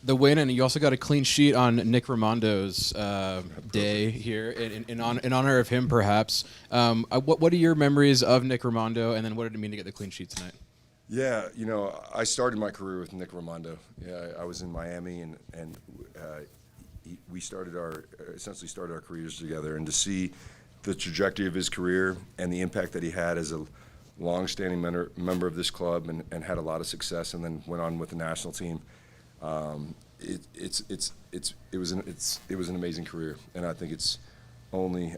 the win, and you also got a clean sheet on Nick Rimando's day here in honor of him, perhaps. What are your memories of Nick Rimando, and then what did it mean to get the clean sheet tonight? Yeah, I started my career with Nick Rimando. Yeah, I was in Miami, and we essentially started our careers together. And to see the trajectory of his career and the impact that he had as a long-standing member of this club, and had a lot of success, and then went on with the national team. It was an amazing career, and I think it's only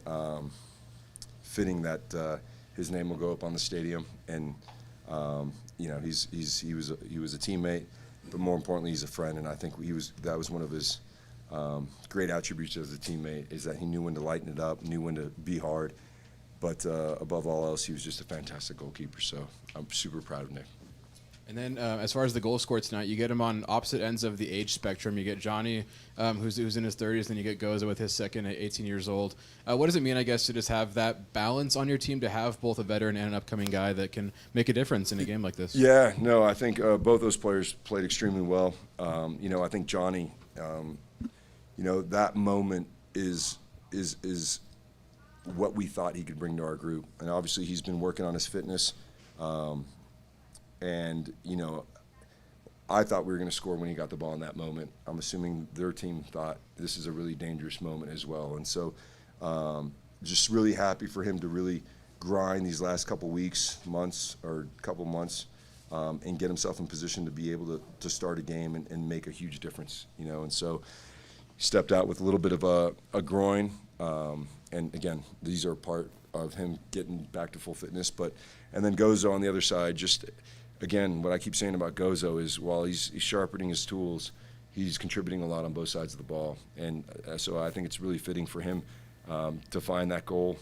fitting that his name will go up on the stadium. And he was a teammate, but more importantly, he's a friend. And I think that was one of his great attributes as a teammate, is that he knew when to lighten it up, knew when to be hard, but above all else, he was just a fantastic goalkeeper. So I'm super proud of Nick. And then as far as the goal scored tonight, you get him on opposite ends of the age spectrum. You get Johnny, who's in his 30s, then you get Goza with his second at 18 years old. What does it mean, I guess, to just have that balance on your team, to have both a veteran and an upcoming guy that can make a difference in a game like this? Yeah, no, I think both those players played extremely well. I think Johnny, that moment is what we thought he could bring to our group. And obviously he's been working on his fitness. And I thought we were going to score when he got the ball in that moment. I'm assuming their team thought this is a really dangerous moment as well. And so just really happy for him to really grind these last couple weeks, months, and get himself in position to be able to start a game and make a huge difference. And so he stepped out with a little bit of a groin. And again, these are part of him getting back to full fitness. And then Gozo on the other side, just again, what I keep saying about Gozo is while he's sharpening his tools, he's contributing a lot on both sides of the ball. And so I think it's really fitting for him to find that goal.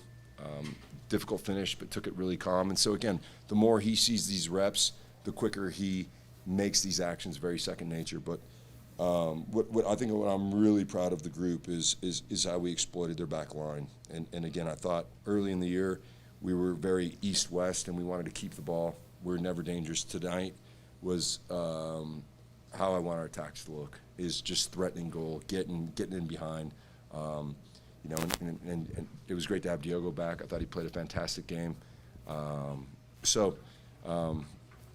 Difficult finish, but took it really calm. And so again, the more he sees these reps, the quicker he makes these actions very second nature. But what I'm really proud of the group is how we exploited their back line. And again, I thought early in the year we were very east-west, and we wanted to keep the ball. We're never dangerous. Tonight was how I want our attacks to look, is just threatening goal, getting in behind. And it was great to have Diogo back. I thought he played a fantastic game.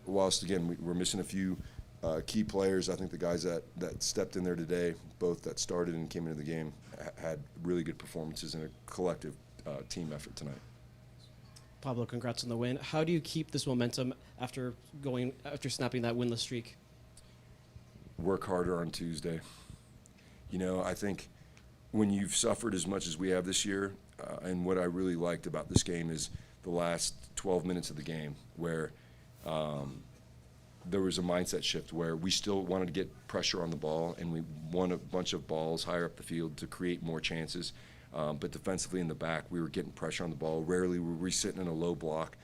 Whilst, again, we're missing a few key players, I think the guys that stepped in there today, both that started and came into the game, had really good performances in a collective team effort tonight. Pablo, congrats on the win. How do you keep this momentum after snapping that winless streak? Work harder on Tuesday. I think when you've suffered as much as we have this year, and what I really liked about this game is the last 12 minutes of the game, where there was a mindset shift where we still wanted to get pressure on the ball, and we won a bunch of balls higher up the field to create more chances. But defensively in the back, we were getting pressure on the ball. Rarely were we sitting in a low block.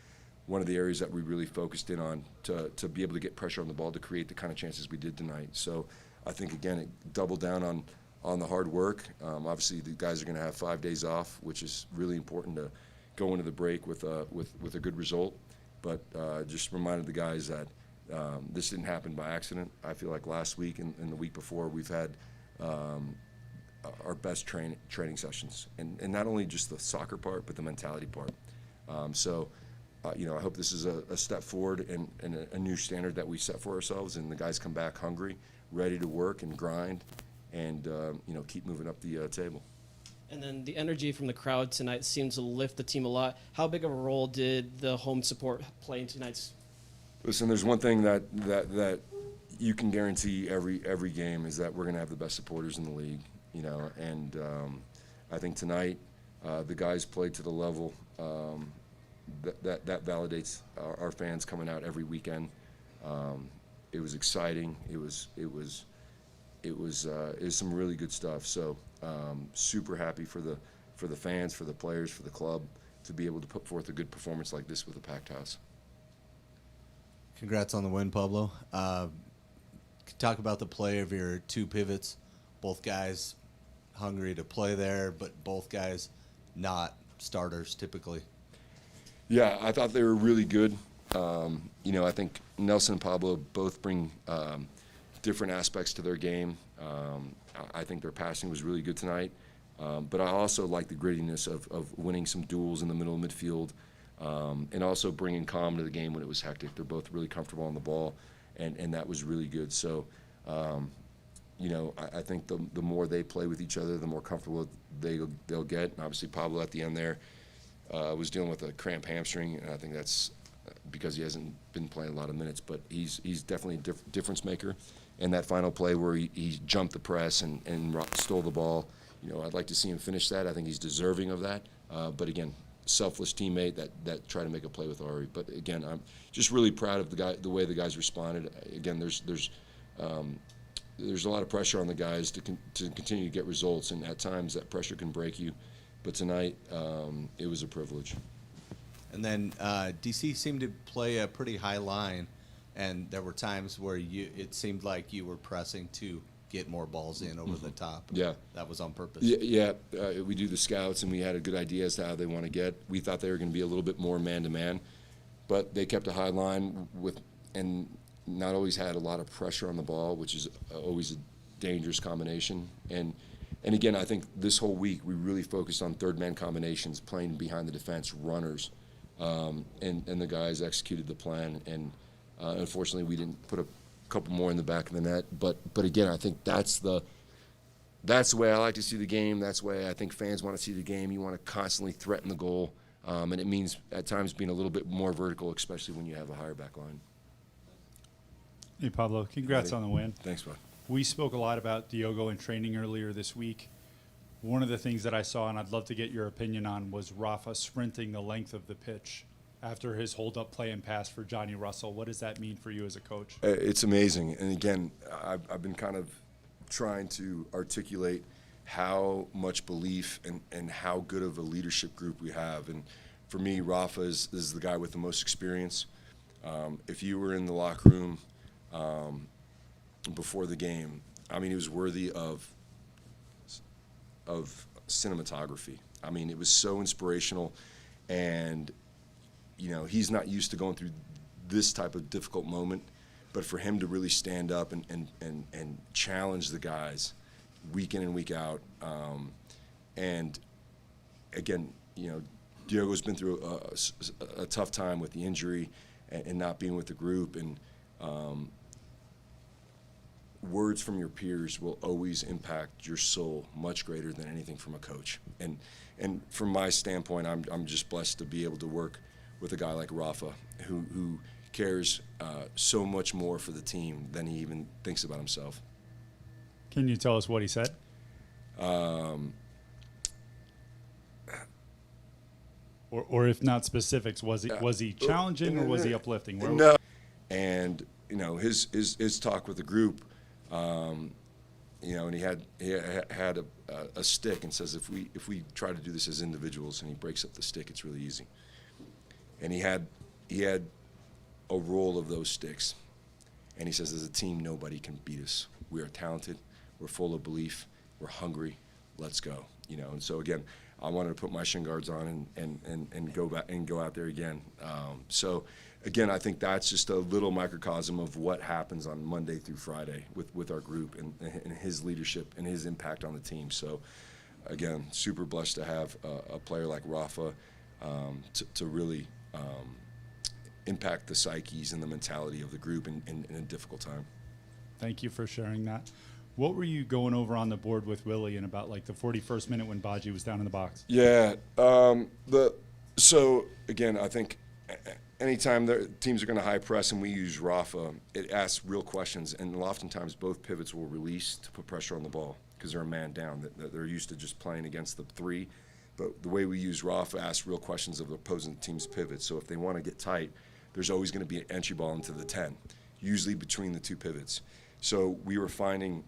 One of the areas that we really focused in on to be able to get pressure on the ball to create the kind of chances we did tonight. So I think, again, it doubled down on the hard work. Obviously, the guys are going to have 5 days off, which is really important to go into the break with a good result. But just reminded the guys that this didn't happen by accident. I feel like last week and the week before, we've had our best training sessions, and not only just the soccer part, but the mentality part. I hope this is a step forward and a new standard that we set for ourselves, and the guys come back hungry, ready to work and grind, and keep moving up the table. And then the energy from the crowd tonight seemed to lift the team a lot. How big of a role did the home support play in tonight's? Listen, there's one thing that you can guarantee every game is that we're going to have the best supporters in the league. And I think tonight the guys played to the level that validates our fans coming out every weekend. It was exciting. It was some really good stuff. So super happy for the fans, for the players, for the club to be able to put forth a good performance like this with a packed house. Congrats on the win, Pablo. Talk about the play of your two pivots, both guys hungry to play there, but both guys not starters typically. Yeah, I thought they were really good. I think Nelson and Pablo both bring different aspects to their game. I think their passing was really good tonight. But I also like the grittiness of winning some duels in the middle of midfield, and also bringing calm to the game when it was hectic. They're both really comfortable on the ball, and that was really good. So, I think the more they play with each other, the more comfortable they'll get. And obviously, Pablo at the end there was dealing with a cramped hamstring, and I think that's because he hasn't been playing a lot of minutes. But he's definitely a difference maker. And that final play where he jumped the press and stole the ball, I'd like to see him finish that. I think he's deserving of that. But again, selfless teammate that tried to make a play with Ari. But again, I'm just really proud of the way the guys responded. Again, there's a lot of pressure on the guys to continue to get results, and at times that pressure can break you. But tonight, it was a privilege. And then DC seemed to play a pretty high line, and there were times where it seemed like you were pressing to get more balls in over the top. Yeah. That was on purpose. Yeah. We do the scouts, and we had a good idea as to how they want to get. We thought they were going to be a little bit more man-to-man, but they kept a high line and not always had a lot of pressure on the ball, which is always a dangerous combination. And again, I think this whole week we really focused on third-man combinations, playing behind the defense, runners, and the guys executed the plan. And unfortunately, we didn't put a couple more in the back of the net. But again, I think that's the way I like to see the game. That's the way I think fans want to see the game. You want to constantly threaten the goal, and it means at times being a little bit more vertical, especially when you have a higher back line. Hey, Pablo, congrats on the win. Thanks, bud. We spoke a lot about Diogo in training earlier this week. One of the things that I saw, and I'd love to get your opinion on, was Rafa sprinting the length of the pitch after his hold-up play and pass for Johnny Russell. What does that mean for you as a coach? It's amazing. And again, I've been kind of trying to articulate how much belief and how good of a leadership group we have. And for me, Rafa is the guy with the most experience. If you were in the locker room before the game, I mean, he was worthy of cinematography. I mean, it was so inspirational, and he's not used to going through this type of difficult moment, but for him to really stand up and challenge the guys week in and week out, and again, Diogo's been through a tough time with the injury and not being with the group, and words from your peers will always impact your soul much greater than anything from a coach. And from my standpoint, I'm just blessed to be able to work with a guy like Rafa, who cares so much more for the team than he even thinks about himself. Can you tell us what he said? Or if not specifics, was he challenging or was he uplifting? No. And his talk with the group, and he had a stick and says if we try to do this as individuals, and he breaks up the stick, it's really easy. And he had a roll of those sticks, and he says as a team nobody can beat us. We are talented, we're full of belief, we're hungry, let's go. And so again, I wanted to put my shin guards on and go back and go out there again. So again, I think that's just a little microcosm of what happens on Monday through Friday with our group and his leadership and his impact on the team. So again, super blessed to have a player like Rafa to really impact the psyches and the mentality of the group in a difficult time. Thank you for sharing that. What were you going over on the board with Willie in about like the 41st minute when Baji was down in the box? Yeah. So again, I think anytime the teams are going to high press and we use Rafa, it asks real questions, and oftentimes both pivots will release to put pressure on the ball because they're a man down. They're used to just playing against the three. But the way we use Rafa asks real questions of the opposing team's pivots. So if they want to get tight, there's always going to be an entry ball into the 10, usually between the two pivots. So we were finding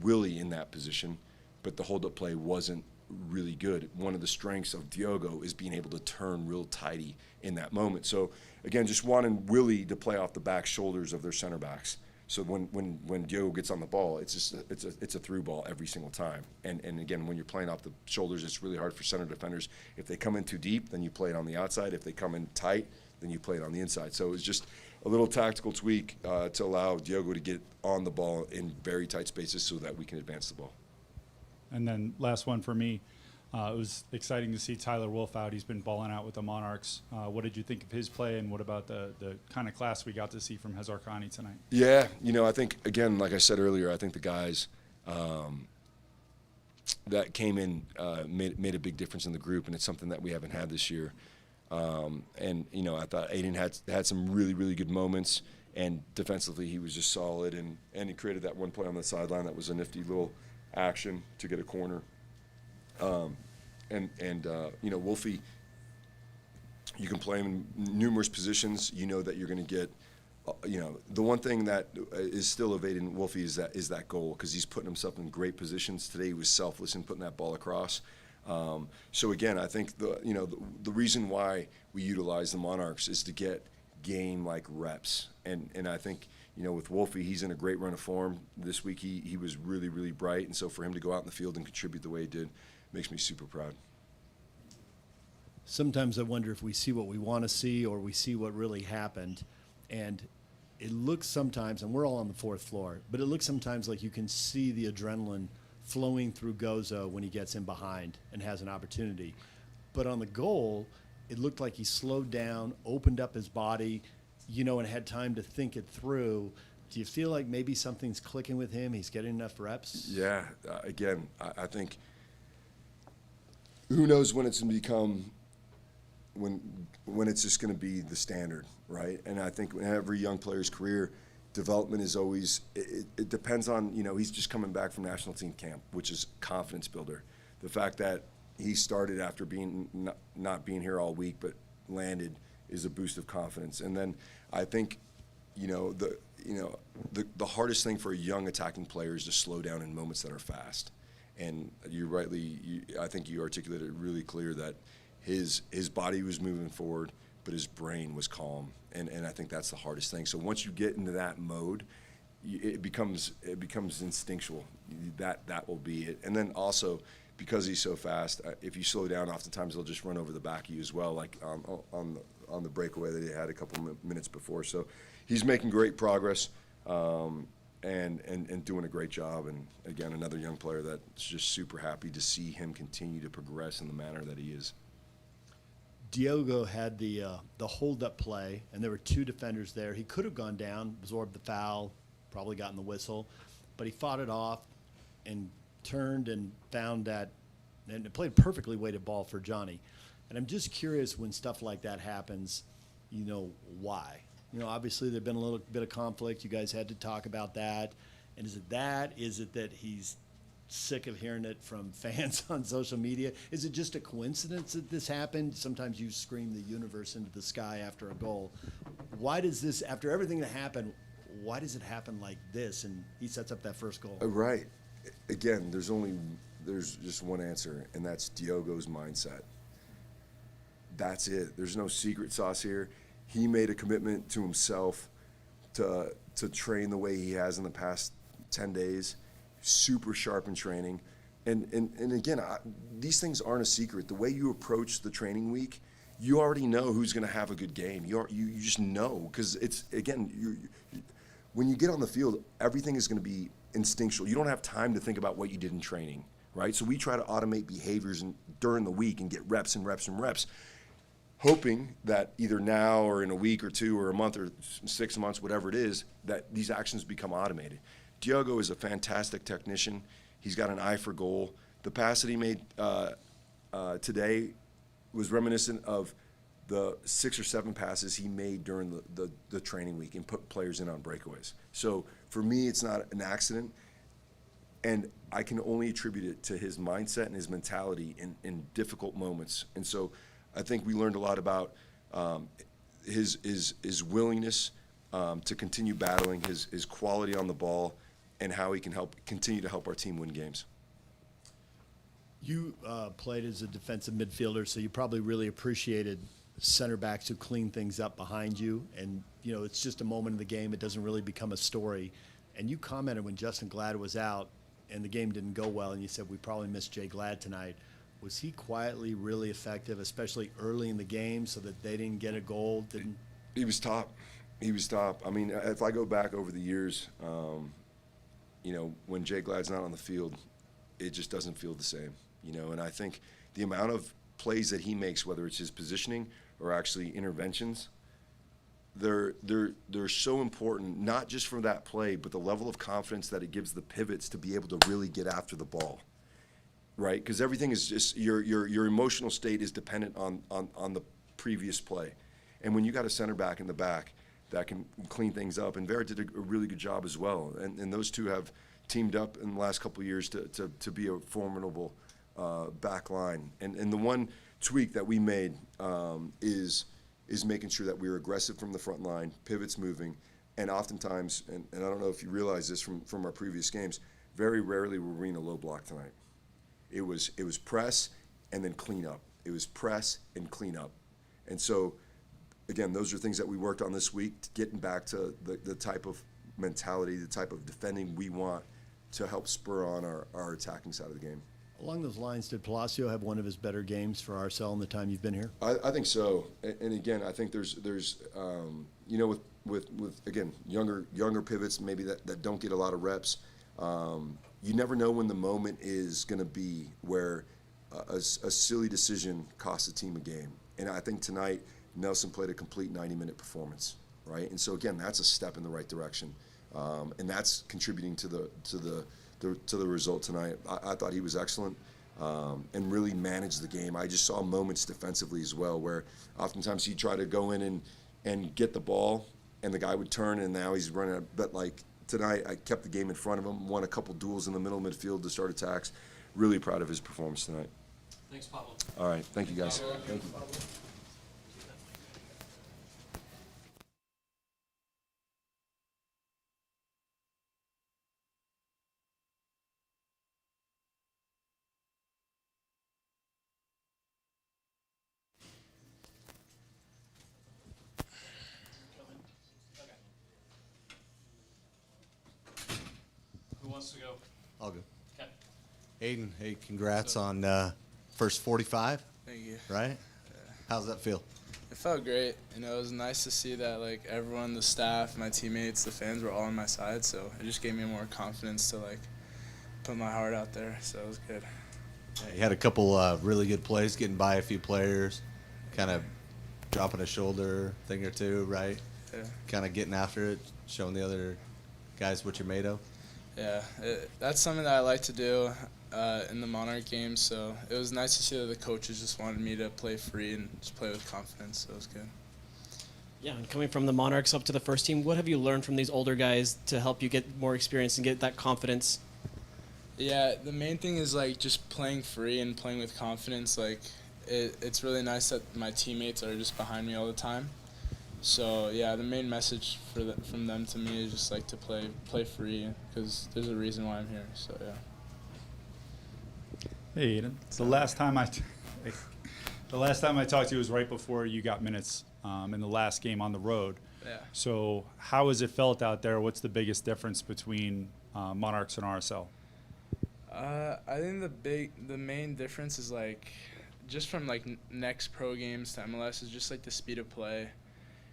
Willie in that position, but the hold-up play wasn't really good. One of the strengths of Diogo is being able to turn real tidy in that moment. So again, just wanting Willie to play off the back shoulders of their center backs. So when Diogo gets on the ball, it's a through ball every single time. And again, when you're playing off the shoulders, it's really hard for center defenders. If they come in too deep, then you play it on the outside. If they come in tight, then you play it on the inside. So it was just a little tactical tweak to allow Diogo to get on the ball in very tight spaces so that we can advance the ball. And then last one for me. It was exciting to see Tyler Wolff out. He's been balling out with the Monarchs. What did you think of his play, and what about the kind of class we got to see from Hazarkani tonight? Yeah, I think, again, like I said earlier, I think the guys that came in made a big difference in the group, and it's something that we haven't had this year. And, I thought Aiden had some really, really good moments, and defensively he was just solid, and he created that one play on the sideline that was a nifty little action to get a corner. Wolfie, you can play him in numerous positions. You know that you're going to get, the one thing that is still evading Wolfie is that goal, because he's putting himself in great positions. Today he was selfless in putting that ball across. So again, I think the reason why we utilize the Monarchs is to get game-like reps, and I think, with Wolfie, he's in a great run of form. This week he was really, really bright, and so for him to go out in the field and contribute the way he did makes me super proud. Sometimes I wonder if we see what we want to see or we see what really happened. And it looks sometimes, and we're all on the fourth floor, but it looks sometimes like you can see the adrenaline flowing through Gozo when he gets in behind and has an opportunity. But on the goal, it looked like he slowed down, opened up his body, and had time to think it through. Do you feel like maybe something's clicking with him? He's getting enough reps? Yeah, again, I think who knows when it's going to become, when it's just going to be the standard, right? And I think in every young player's career, development is always, it depends on, he's just coming back from national team camp, which is confidence builder. The fact that he started after not being here all week, but landed, is a boost of confidence. And then I think, the hardest thing for a young attacking player is to slow down in moments that are fast. And I think you articulated it really clear that his body was moving forward, but his brain was calm. And I think that's the hardest thing. So once you get into that mode, it becomes instinctual. That will be it. And then also, because he's so fast, if you slow down, oftentimes they'll just run over the back of you as well, like on the breakaway that he had a couple minutes before. So he's making great progress. And doing a great job. And again, another young player that's just super happy to see him continue to progress in the manner that he is. Diogo had the hold-up play, and there were two defenders there. He could have gone down, absorbed the foul, probably gotten the whistle, but he fought it off and turned and found that, and it played perfectly weighted ball for Johnny. And I'm just curious, when stuff like that happens, why? Obviously there'd been a little bit of conflict. You guys had to talk about that. And is it that? Is it that he's sick of hearing it from fans on social media? Is it just a coincidence that this happened? Sometimes you scream the universe into the sky after a goal. Why does this, after everything that happened, why does it happen like this? And he sets up that first goal. Right. Again, there's just one answer, and that's Diogo's mindset. That's it. There's no secret sauce here. He made a commitment to himself to train the way he has in the past 10 days, super sharp in training. And again, these things aren't a secret. The way you approach the training week, you already know who's going to have a good game. You just know, because it's, again, when you get on the field, everything is going to be instinctual. You don't have time to think about what you did in training, right? So we try to automate behaviors during the week and get reps and reps and reps, hoping that either now or in a week or two or a month or 6 months, whatever it is, that these actions become automated. Diogo is a fantastic technician. He's got an eye for goal. The pass that he made today was reminiscent of the 6 or 7 passes he made during the training week and put players in on breakaways. So for me, it's not an accident, and I can only attribute it to his mindset and his mentality in difficult moments. And so I think we learned a lot about his willingness to continue battling, his quality on the ball, and how he can continue to help our team win games. You played as a defensive midfielder, so you probably really appreciated center backs who clean things up behind you. And, it's just a moment in the game. It doesn't really become a story. And you commented when Justin Glad was out and the game didn't go well, and you said, we probably missed Jay Glad tonight. Was he quietly really effective, especially early in the game, so that they didn't get a goal? He was top. He was top. I mean, if I go back over the years, when Jay Glad's not on the field, it just doesn't feel the same. And I think the amount of plays that he makes, whether it's his positioning or actually interventions, they're so important, not just for that play, but the level of confidence that it gives the pivots to be able to really get after the ball, right? Because everything is just your emotional state is dependent on the previous play. And when you got a center back in the back that can clean things up, and Vera did a really good job as well. And those two have teamed up in the last couple of years to be a formidable back line. And the one tweak that we made is making sure that we're aggressive from the front line, pivots moving, and oftentimes, and I don't know if you realize this from our previous games, very rarely were we in a low block tonight. It was press and then clean up. It was press and clean up. And so, again, those are things that we worked on this week, getting back to the type of mentality, the type of defending we want to help spur on our attacking side of the game. Along those lines, did Palacio have one of his better games for RSL in the time you've been here? I think so. And again, I think there's with again, younger pivots maybe that don't get a lot of reps, you never know when the moment is going to be where a silly decision costs a team a game. And I think tonight Nelson played a complete 90-minute performance, right? And so again, that's a step in the right direction, and that's contributing to the result tonight. I thought he was excellent and really managed the game. I just saw moments defensively as well where oftentimes he'd try to go in and get the ball, and the guy would turn, and now he's running out. But like tonight, I kept the game in front of him, won a couple duels in the middle midfield to start attacks. Really proud of his performance tonight. Thanks, Pablo. All right, thank you guys. Thank you. Who wants to go? I'll go. Okay. Aiden, hey, congrats on first 45, Thank you. right? How's that feel? It felt great. It was nice to see that like everyone, the staff, my teammates, the fans were all on my side. So it just gave me more confidence to like put my heart out there. So it was good. Yeah, you had a couple really good plays, getting by a few players, kind of dropping a shoulder thing or two, right? Yeah. Kind of getting after it, showing the other guys what you're made of. Yeah, that's something that I like to do in the Monarch games. So it was nice to see that the coaches just wanted me to play free and just play with confidence. So it was good. Yeah, and coming from the Monarchs up to the first team, what have you learned from these older guys to help you get more experience and get that confidence? Yeah, the main thing is like just playing free and playing with confidence. Like it's really nice that my teammates are just behind me all the time. So yeah, the main message from them to me is just like to play free because there's a reason why I'm here. So yeah. Hey, Aiden. The last time I talked to you was right before you got minutes in the last game on the road. Yeah. So how has it felt out there? What's the biggest difference between Monarchs and RSL? I think the main difference is like just from like next pro games to MLS is just like the speed of play,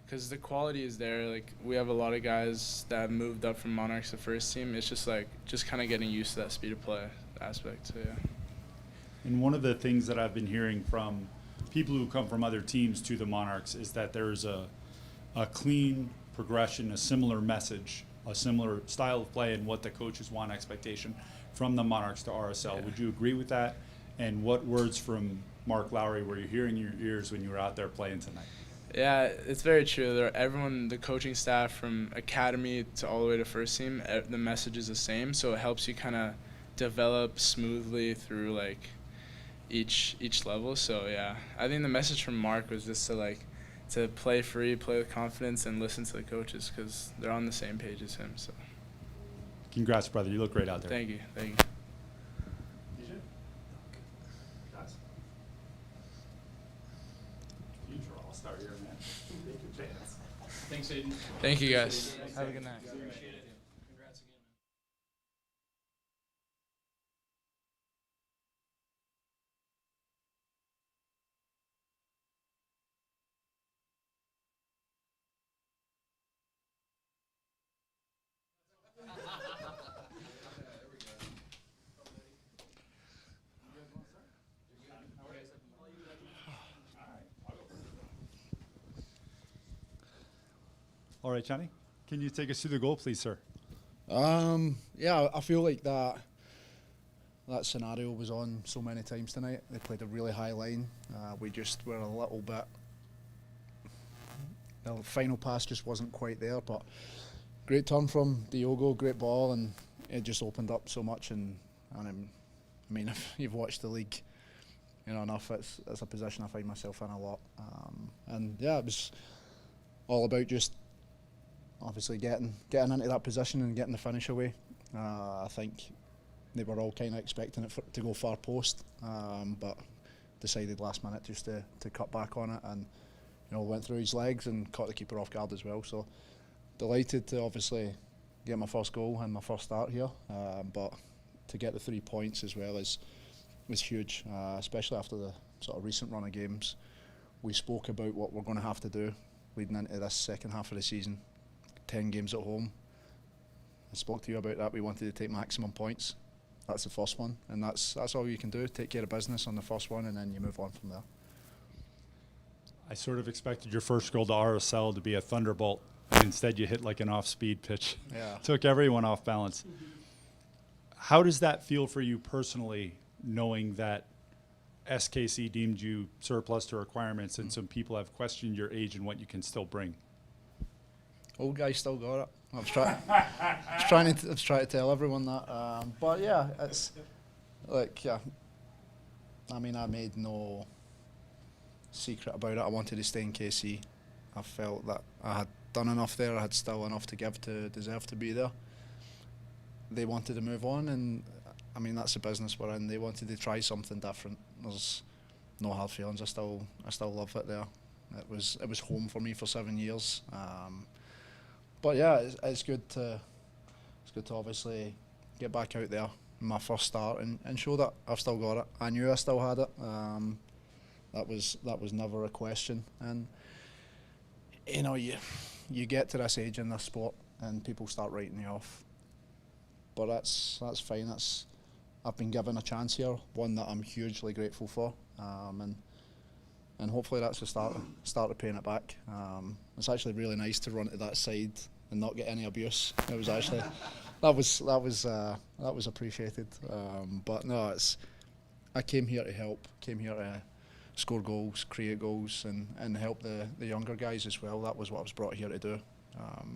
because the quality is there. Like we have a lot of guys that moved up from Monarchs to first team. It's just like just kind of getting used to that speed of play aspect. So yeah. And one of the things that I've been hearing from people who come from other teams to the Monarchs is that there's a clean progression, a similar message, a similar style of play, and what the coaches want expectation from the Monarchs to RSL. Yeah. Would you agree with that? And what words from Mark Lowry were you hearing in your ears when you were out there playing tonight? Yeah, it's very true. Everyone, the coaching staff from academy to all the way to first team, the message is the same. So it helps you kind of develop smoothly through like each level. So yeah, I think the message from Mark was just to play free, play with confidence, and listen to the coaches because they're on the same page as him. So Congrats, brother. You look great out there. thank you. Future all-star here, man. Take a chance. Thanks, Aiden. Thank you guys. Have a good night. All right, Johnny, can you take us through the goal, please, sir? Yeah, I feel like that scenario was on so many times tonight. They played a really high line. We just were a little bit. The final pass just wasn't quite there, but great turn from Diogo, great ball, and it just opened up so much. And I mean, if you've watched the league, enough, it's a position I find myself in a lot. And yeah, it was all about just obviously getting into that position and getting the finish away. I think they were all kind of expecting it to go far post, but decided last minute just to cut back on it, and went through his legs and caught the keeper off guard as well. So delighted to obviously get my first goal and my first start here, but to get the 3 points as well is huge, especially after the sort of recent run of games. We spoke about what we're going to have to do leading into this second half of the season. 10 games at home. I spoke to you about that. We wanted to take maximum points. That's the first one, and that's all you can do. Take care of business on the first one, and then you move on from there. I sort of expected your first goal to RSL to be a thunderbolt. And instead, you hit like an off-speed pitch. Yeah. Took everyone off balance. How does that feel for you personally, knowing that SKC deemed you surplus to requirements and some people have questioned your age and what you can still bring? Old guy still got it. I was trying to tell everyone that. But yeah, it's like, yeah. I mean, I made no secret about it. I wanted to stay in KC. I felt that I had done enough there. I had still enough to give to deserve to be there. They wanted to move on, and I mean, that's the business we're in. They wanted to try something different. There's no hard feelings. I still love it there. It was home for me for 7 years. But yeah, it's good to obviously get back out there in my first start and show that I've still got it. I knew I still had it. That was never a question. And you get to this age in this sport and people start writing you off. But that's fine. I've been given a chance here, one that I'm hugely grateful for, and hopefully that's the start of paying it back. It's actually really nice to run to that side and not get any abuse. It was actually that was appreciated. But no, I came here to help. Came here to score goals, create goals, and help the younger guys as well. That was what I was brought here to do,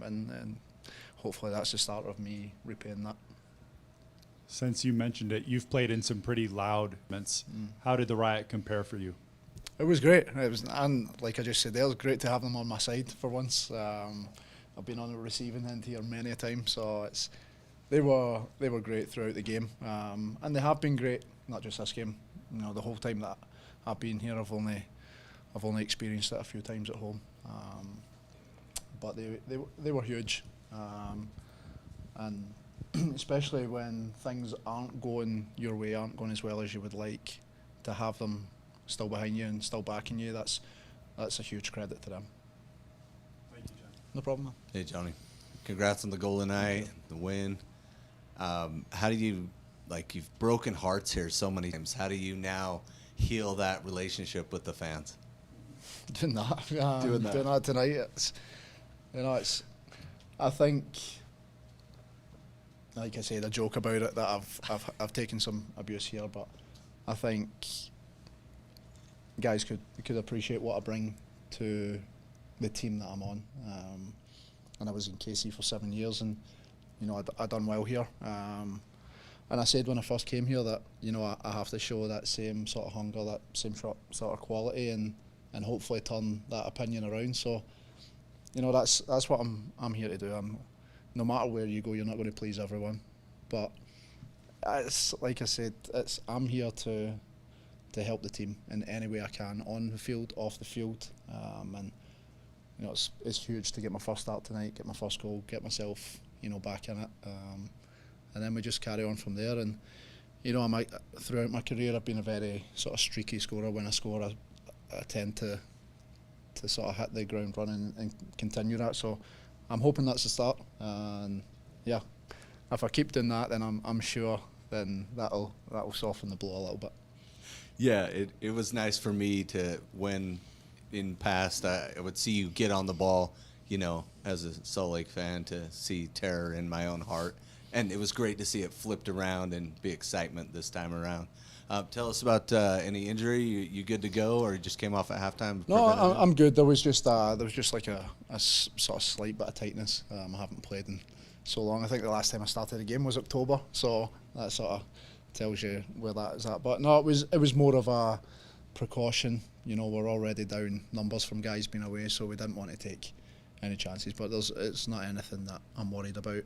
and hopefully that's the start of me repaying that. Since you mentioned it, you've played in some pretty loud events. How did the riot compare for you? It was great. And like I just said, it was great to have them on my side for once. I've been on the receiving end here many a time, so they were great throughout the game, and they have been great. Not just this game, the whole time that I've been here, I've only experienced it a few times at home, but they were huge, and especially when things aren't going your way, aren't going as well as you would like, to have them still behind you and still backing you, that's a huge credit to them. Thank you, John. No problem, man. Hey, Johnny. Congrats on the goal tonight, the win. How do you, you've broken hearts here so many times. How do you now heal that relationship with the fans? Doing that tonight, I think, like I said, I joke about it that I've taken some abuse here, but I think guys could appreciate what I bring to the team that I'm on. And I was in KC for 7 years, and I done well here. And I said when I first came here that I have to show that same sort of hunger, that same sort of quality, and hopefully turn that opinion around. So that's what I'm here to do. No matter where you go, you're not going to please everyone, but it's like I said, I'm here to help the team in any way I can, on the field, off the field, and it's huge to get my first start tonight, get my first goal, get myself back in it, and then we just carry on from there. And throughout my career, I've been a very sort of streaky scorer. When I score, I tend to sort of hit the ground running and continue that. So I'm hoping that's the start, and yeah, if I keep doing that, then I'm sure then that'll soften the blow a little bit. Yeah, it was nice for me to, when in past I would see you get on the ball, you know, as a Salt Lake fan, to see terror in my own heart. And it was great to see it flipped around and be excitement this time around. Tell us about any injury. You good to go, or you just came off at halftime? No, I'm good. There was just like a sort of slight bit of tightness. I haven't played in so long. I think the last time I started a game was October, so that sort of tells you where that is at. But no, it was more of a precaution. You know, we're already down numbers from guys being away, so we didn't want to take any chances. But it's not anything that I'm worried about.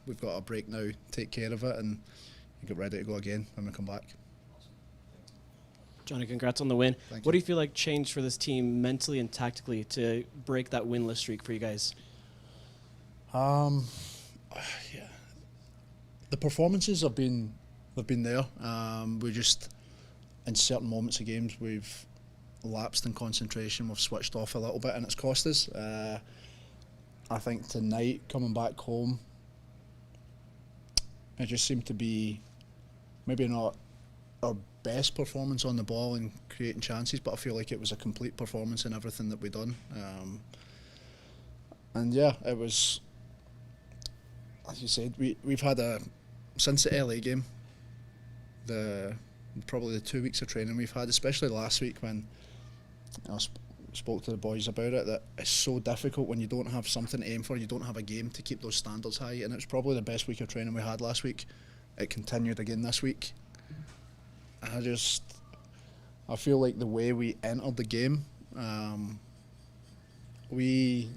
We've got a break now, take care of it, and get ready to go again when we come back. Johnny, congrats on the win. Thank What you. do you feel like changed for this team mentally and tactically to break that winless streak for you guys? Yeah, the performances have been there. We just, in certain moments of games, we've lapsed in concentration. We've switched off a little bit, and it's cost us. I think tonight, coming back home, it just seemed to be maybe not our best performance on the ball and creating chances, but I feel like it was a complete performance in everything that we done. And yeah, it was, as you said, we've had since the LA game, probably the 2 weeks of training we've had, especially last week when I spoke to the boys about it, that it's so difficult when you don't have something to aim for, you don't have a game to keep those standards high, and it's probably the best week of training we had last week. It continued again this week. I feel like the way we entered the game, we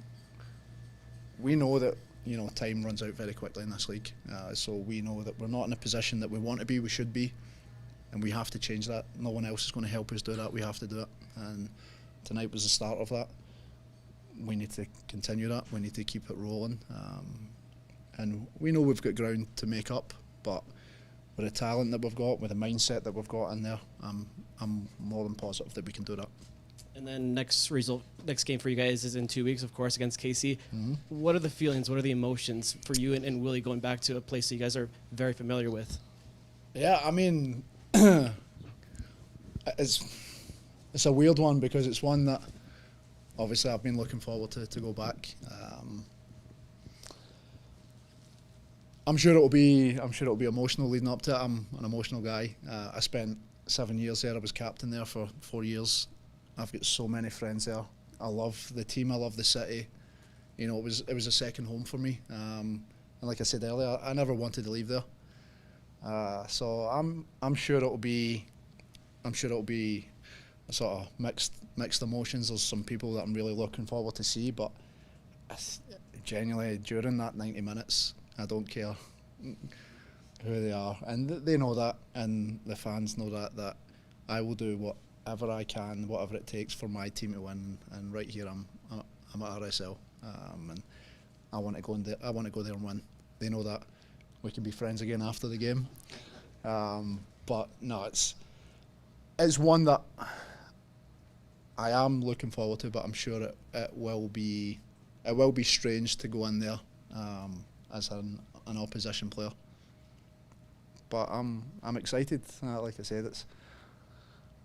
know that, you know, time runs out very quickly in this league, so we know that we're not in a position that we want to be, we should be, and we have to change that. No one else is going to help us do that, we have to do it, and tonight was the start of that. We need to continue that, we need to keep it rolling, and we know we've got ground to make up, but with the talent that we've got, with the mindset that we've got in there, I'm more than positive that we can do that. And then next game for you guys is in 2 weeks, of course, against KC. Mm-hmm. What are the feelings? What are the emotions for you and Willie going back to a place that you guys are very familiar with? Yeah, I mean, it's a weird one because it's one that obviously I've been looking forward to go back. I'm sure it'll be emotional leading up to it. I'm an emotional guy. I spent 7 years there. I was captain there for 4 years. I've got so many friends there. I love the team. I love the city. You know, it was a second home for me. And like I said earlier, I never wanted to leave there. So I'm sure it'll be a sort of mixed emotions. There's some people that I'm really looking forward to see, but genuinely during that 90 minutes, I don't care who they are, and they know that, and the fans know that I will do whatever I can, whatever it takes for my team to win. And right here, I'm at RSL, and I want to go in there. I want to go there and win. They know that. We can be friends again after the game, but no, it's one that I am looking forward to. But I'm sure it will be strange to go in there as an opposition player. But I'm excited. Like I said,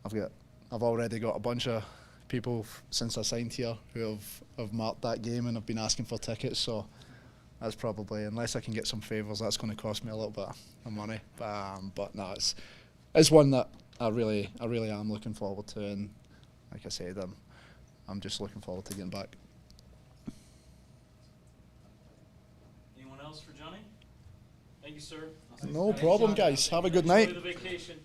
I've already got a bunch of people since I signed here who have marked that game and have been asking for tickets. So that's probably, unless I can get some favours, that's going to cost me a little bit of money. But no, it's one that I really am looking forward to. And like I said, I'm just looking forward to getting back. Anyone else for Johnny? Thank you, sir. No problem, guys. Have a good night. Enjoy the vacation.